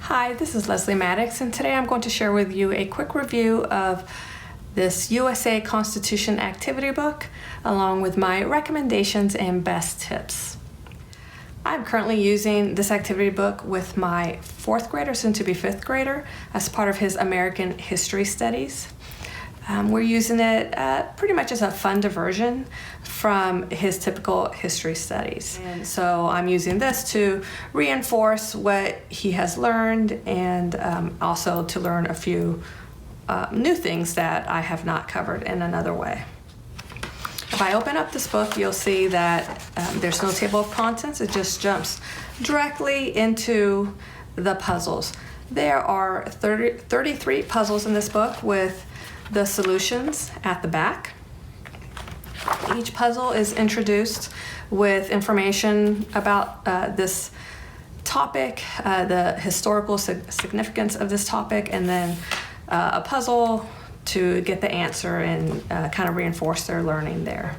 Hi, this is Leslie Maddox, and today I'm going to share with you a quick review of this U.S.A. Constitution activity book, along with my recommendations and best tips. I'm currently using this activity book with my fourth grader, soon to be fifth grader, as part of his American history studies. We're using it pretty much as a fun diversion from his typical history studies. And so I'm using this to reinforce what he has learned and also to learn a few new things that I have not covered in another way. If I open up this book, you'll see that there's no table of contents. It just jumps directly into the puzzles. There are 33 puzzles in this book with the solutions at the back. Each puzzle is introduced with information about this topic, the historical significance of this topic, and then a puzzle to get the answer and kind of reinforce their learning there.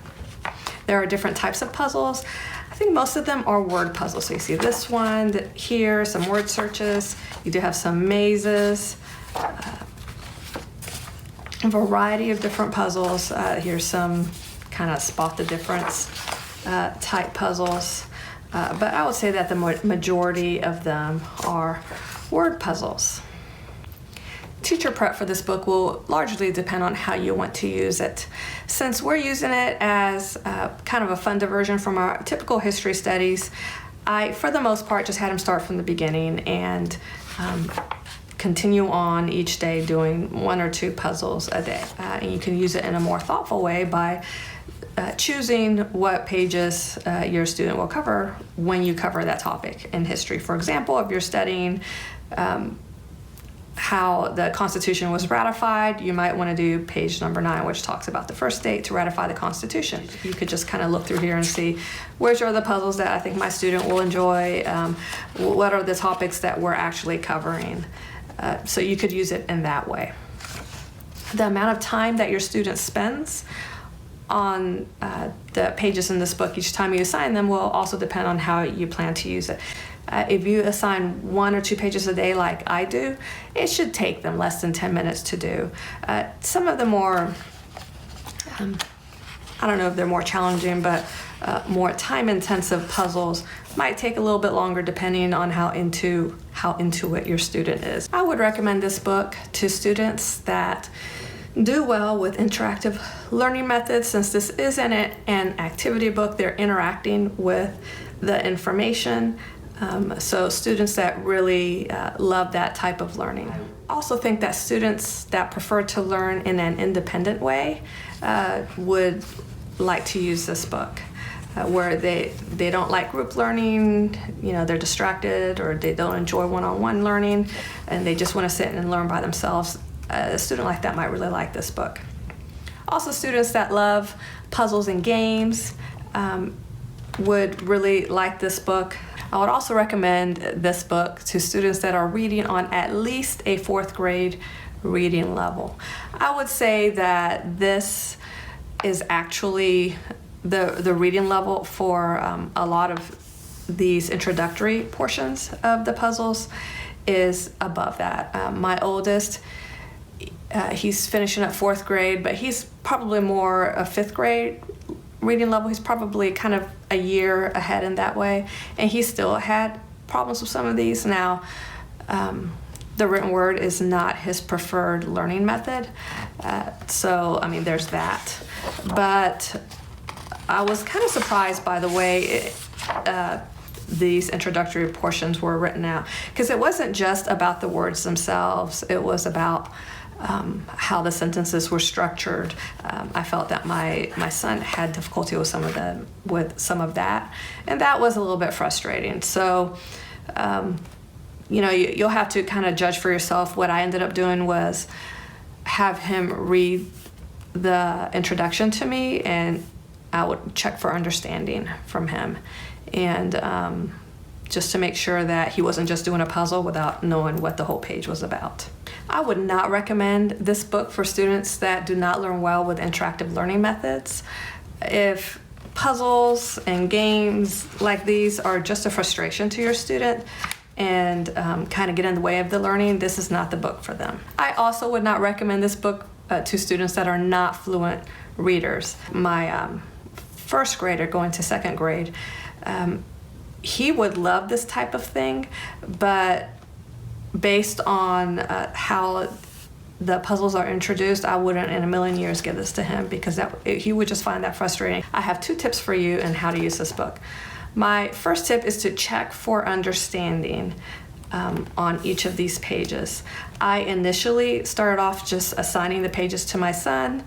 There are different types of puzzles. I think most of them are word puzzles. So you see this one here, some word searches. You do have some mazes, a variety of different puzzles. Here's some kind of spot the difference type puzzles. But I would say that the majority of them are word puzzles. Teacher prep for this book will largely depend on how you want to use it. Since we're using it as kind of a fun diversion from our typical history studies, I, for the most part, just had him start from the beginning and continue on each day doing one or two puzzles a day. And you can use it in a more thoughtful way by choosing what pages your student will cover when you cover that topic in history. For example, if you're studying how the Constitution was ratified, you might want to do page number 9, which talks about the first state to ratify the Constitution. You could just kind of look through here and see which are the puzzles that I think my student will enjoy, what are the topics that we're actually covering. So you could use it in that way. The amount of time that your student spends on the pages in this book each time you assign them will also depend on how you plan to use it. If you assign 1 or 2 pages a day like I do, it should take them less than 10 minutes to do. Some of the more, I don't know if they're more challenging, but more time-intensive puzzles might take a little bit longer depending on how into it your student is. I would recommend this book to students that do well with interactive learning methods. Since this isn't an activity book, they're interacting with the information. So students that really love that type of learning. I also think that students that prefer to learn in an independent way would like to use this book. Where they don't like group learning, they're distracted, or they don't enjoy one-on-one learning, and they just want to sit and learn by themselves. A student like that might really like this book. Also, students that love puzzles and games would really like this book. I would also recommend this book to students that are reading on at least a 4th grade reading level. I would say that this is actually the reading level for a lot of these introductory portions of the puzzles is above that. My oldest, he's finishing up 4th grade, but he's probably more a 5th grade reading level. He's probably kind of a year ahead in that way, and he still had problems with some of these. Now, the written word is not his preferred learning method, so I mean there's that. But I was kind of surprised by the way these introductory portions were written out, because it wasn't just about the words themselves, it was about how the sentences were structured. I felt that my son had difficulty with some of that, and that was a little bit frustrating. So, you'll have to kind of judge for yourself. What I ended up doing was have him read the introduction to me, and I would check for understanding from him, and just to make sure that he wasn't just doing a puzzle without knowing what the whole page was about. I would not recommend this book for students that do not learn well with interactive learning methods. If puzzles and games like these are just a frustration to your student, and kind of get in the way of the learning, this is not the book for them. I also would not recommend this book to students that are not fluent readers. My first grader going to second grade, he would love this type of thing, but based on how the puzzles are introduced, I wouldn't in a million years give this to him, because he would just find that frustrating. I have 2 tips for you on how to use this book. My first tip is to check for understanding on each of these pages. I initially started off just assigning the pages to my son,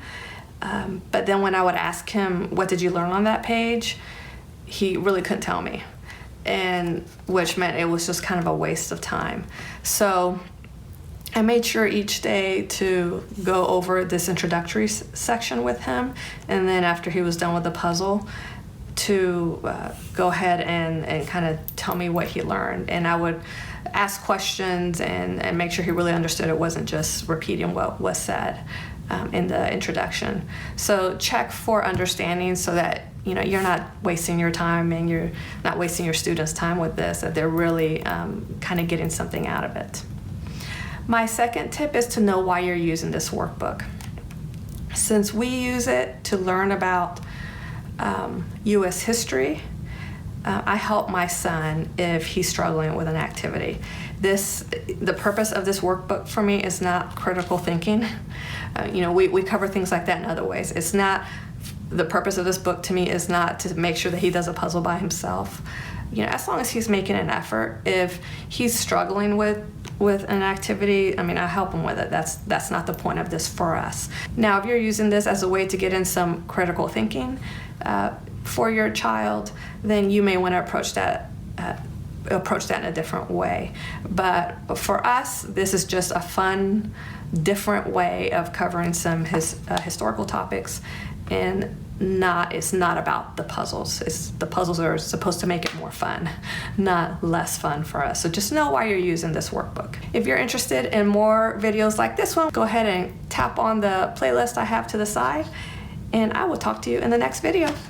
but then when I would ask him, what did you learn on that page? He really couldn't tell me, and which meant it was just kind of a waste of time. So I made sure each day to go over this introductory section with him, and then after he was done with the puzzle, to go ahead and kind of tell me what he learned. And I would ask questions and make sure he really understood it wasn't just repeating what was said in the introduction. So check for understanding, so that you're not wasting your time and you're not wasting your students' time with this, that they're really kind of getting something out of it. My second tip is to know why you're using this workbook. Since we use it to learn about U.S. history, I help my son if he's struggling with an activity. The purpose of this workbook for me is not critical thinking. We cover things like that in other ways. It's not, the purpose of this book to me is not to make sure that he does a puzzle by himself. As long as he's making an effort. If he's struggling with an activity, I help him with it. That's not the point of this for us. Now, if you're using this as a way to get in some critical thinking for your child, then you may want to approach that in a different way. But for us, this is just a fun, different way of covering some historical topics, and it's not about the puzzles. The puzzles are supposed to make it more fun, not less fun for us. So just know why you're using this workbook. If you're interested in more videos like this one, go ahead and tap on the playlist I have to the side, and I will talk to you in the next video.